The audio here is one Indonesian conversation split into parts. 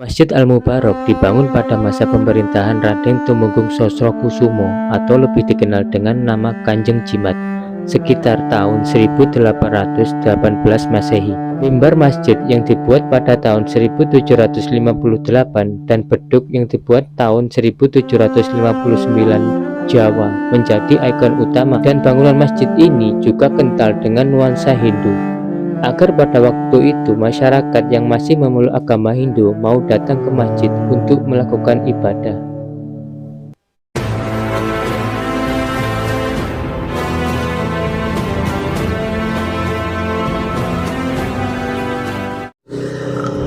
Masjid Al-Mubarok dibangun pada masa pemerintahan Raden Tumenggung Sosrokusumo atau lebih dikenal dengan nama Kanjeng Jimat sekitar tahun 1818 Masehi. Mimbar masjid yang dibuat pada tahun 1758 dan beduk yang dibuat tahun 1759 Jawa menjadi ikon utama, dan bangunan masjid ini juga kental dengan nuansa Hindu. Agar pada waktu itu masyarakat yang masih memeluk agama Hindu mau datang ke masjid untuk melakukan ibadah.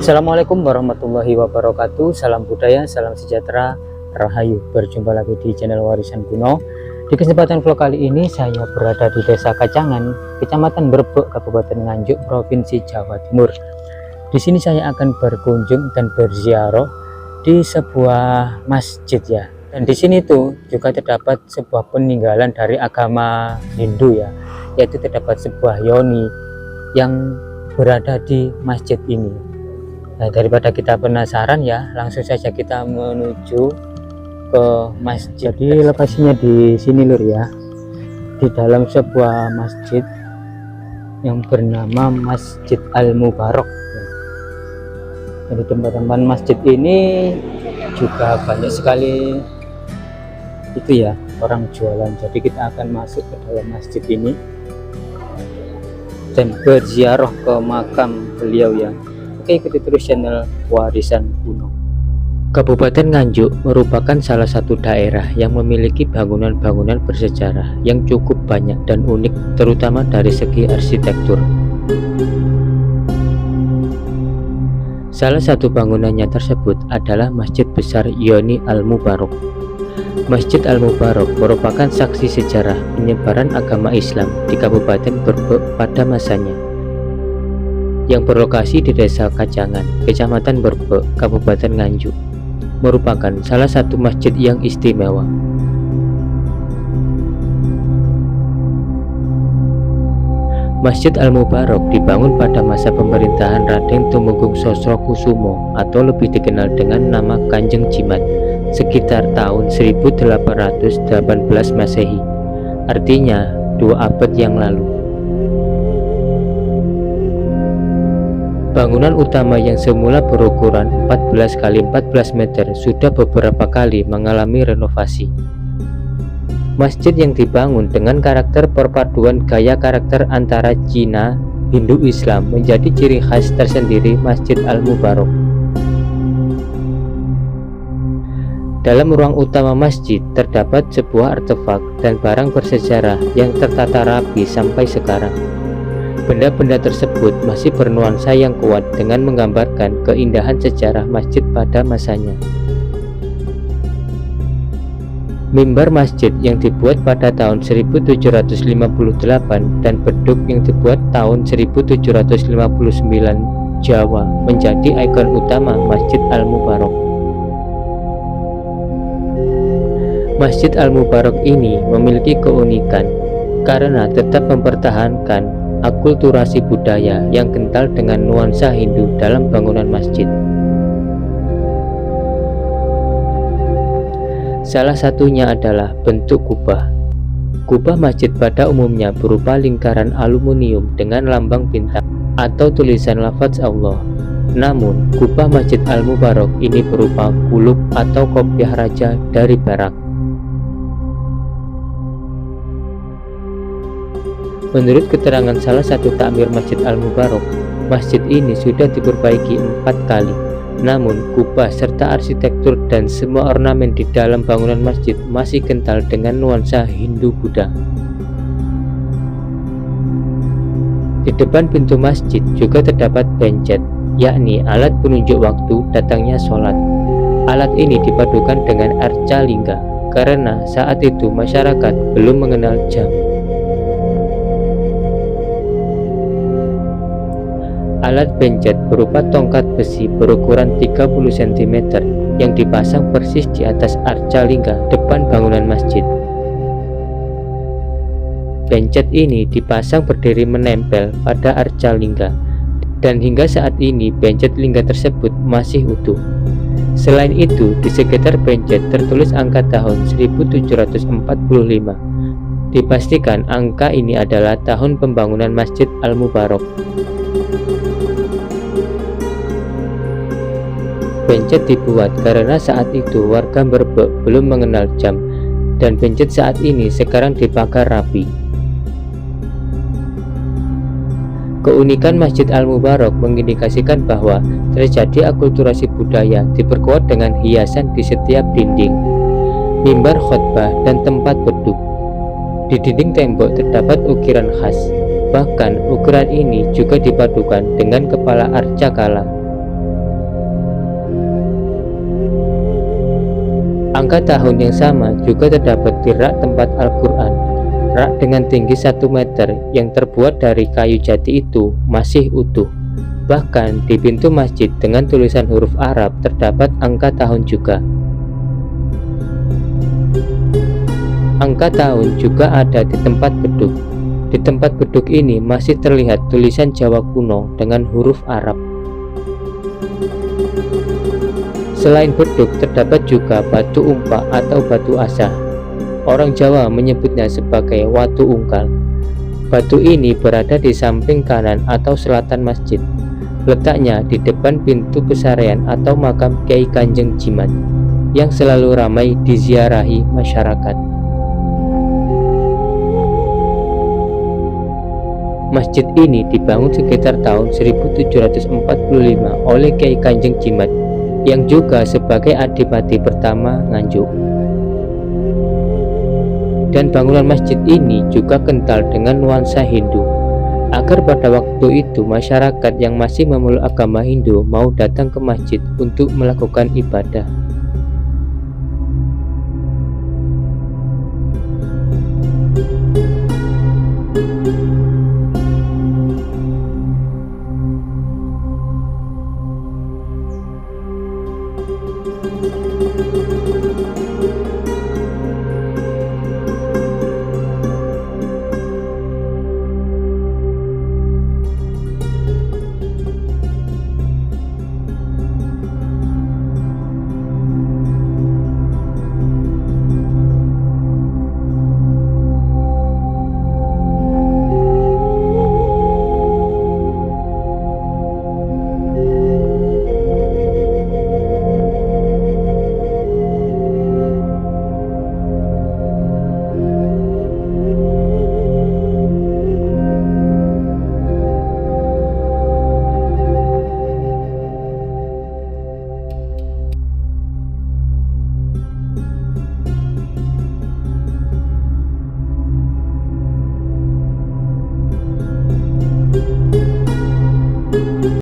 Assalamualaikum warahmatullahi wabarakatuh. Salam budaya, salam sejahtera, rahayu. Berjumpa lagi di channel Warisan Kuno. Di kesempatan vlog kali ini saya berada di Desa Kacangan, Kecamatan Berbek, Kabupaten Nganjuk, Provinsi Jawa Timur. Di sini saya akan berkunjung dan berziarah di sebuah masjid ya. Dan di sini tuh juga terdapat sebuah peninggalan dari agama Hindu ya, yaitu terdapat sebuah yoni yang berada di masjid ini. Nah, daripada kita penasaran ya, langsung saja kita menuju ke masjid. Jadi lokasinya di sini lur ya, di dalam sebuah masjid yang bernama Masjid Al-Mubarok. Jadi tempat-tempat masjid ini juga banyak sekali itu ya orang jualan. Jadi kita akan masuk ke dalam masjid ini dan berziarah ke makam beliau ya. Oke, ikuti terus channel Warisan Kuno. Kabupaten Nganjuk merupakan salah satu daerah yang memiliki bangunan-bangunan bersejarah yang cukup banyak dan unik, terutama dari segi arsitektur. Salah satu bangunannya tersebut adalah Masjid Besar Yoni Al-Mubarok. Masjid Al-Mubarok merupakan saksi sejarah penyebaran agama Islam di Kabupaten Berbek pada masanya, yang berlokasi di Desa Kacangan, Kecamatan Berbek, Kabupaten Nganjuk. Merupakan salah satu masjid yang istimewa. Masjid Al-Mubarok dibangun pada masa pemerintahan Raden Tumenggung Sosrokusumo atau lebih dikenal dengan nama Kanjeng Jimat sekitar tahun 1818 Masehi, artinya 2 abad yang lalu. Bangunan utama yang semula berukuran 14 x 14 meter sudah beberapa kali mengalami renovasi. Masjid yang dibangun dengan karakter perpaduan gaya karakter antara Cina, Hindu, Islam menjadi ciri khas tersendiri Masjid Al-Mubarok. Dalam ruang utama masjid terdapat sebuah artefak dan barang bersejarah yang tertata rapi sampai sekarang. Benda-benda tersebut masih bernuansa yang kuat dengan menggambarkan keindahan sejarah masjid pada masanya. Mimbar masjid yang dibuat pada tahun 1758 dan beduk yang dibuat tahun 1759 Jawa menjadi ikon utama Masjid Al-Mubarok. Masjid Al-Mubarok ini memiliki keunikan karena tetap mempertahankan akulturasi budaya yang kental dengan nuansa Hindu dalam bangunan masjid. Salah satunya adalah bentuk kubah. Kubah masjid pada umumnya berupa lingkaran aluminium dengan lambang bintang atau tulisan lafaz Allah. Namun, kubah Masjid Al-Mubarok ini berupa kulub atau kopiah raja dari perak. Menurut keterangan salah satu takmir Masjid Al-Mubarok, masjid ini sudah diperbaiki 4 kali. Namun, kubah serta arsitektur dan semua ornamen di dalam bangunan masjid masih kental dengan nuansa Hindu-Buddha. Di depan pintu masjid juga terdapat bencet, yakni alat penunjuk waktu datangnya sholat. Alat ini dipadukan dengan arca lingga karena saat itu masyarakat belum mengenal jam. Alat bencet berupa tongkat besi berukuran 30 cm yang dipasang persis di atas arca lingga depan bangunan masjid. Bencet ini dipasang berdiri menempel pada arca lingga, dan hingga saat ini bencet lingga tersebut masih utuh. Selain itu, di sekitar pencet tertulis angka tahun 1745. Dipastikan angka ini adalah tahun pembangunan Masjid Al-Mubarak. Pencet dibuat karena saat itu warga Berbek belum mengenal jam, dan pencet saat ini sekarang dibakar rapi. Keunikan Masjid Al-Mubarak mengindikasikan bahwa terjadi akulturasi budaya, diperkuat dengan hiasan di setiap dinding, mimbar khotbah, dan tempat beduk. Di dinding tembok terdapat ukiran khas, bahkan ukiran ini juga dipadukan dengan kepala arca kala. Angka tahun yang sama juga terdapat di rak tempat Al-Quran. Rak dengan tinggi 1 meter yang terbuat dari kayu jati itu masih utuh. Bahkan di pintu masjid dengan tulisan huruf Arab terdapat angka tahun juga. Angka tahun juga ada di tempat beduk. Di tempat beduk ini masih terlihat tulisan Jawa kuno dengan huruf Arab. Selain beduk, terdapat juga batu umpak atau batu asah. Orang Jawa menyebutnya sebagai watu ungkal. Batu ini berada di samping kanan atau selatan masjid. Letaknya di depan pintu pesarian atau makam Kiai Kanjeng Jimat yang selalu ramai diziarahi masyarakat. Masjid ini dibangun sekitar tahun 1745 oleh Kiai Kanjeng Jimat yang juga sebagai adipati pertama Nganjuk. Dan bangunan masjid ini juga kental dengan nuansa Hindu, agar pada waktu itu masyarakat yang masih memeluk agama Hindu mau datang ke masjid untuk melakukan ibadah.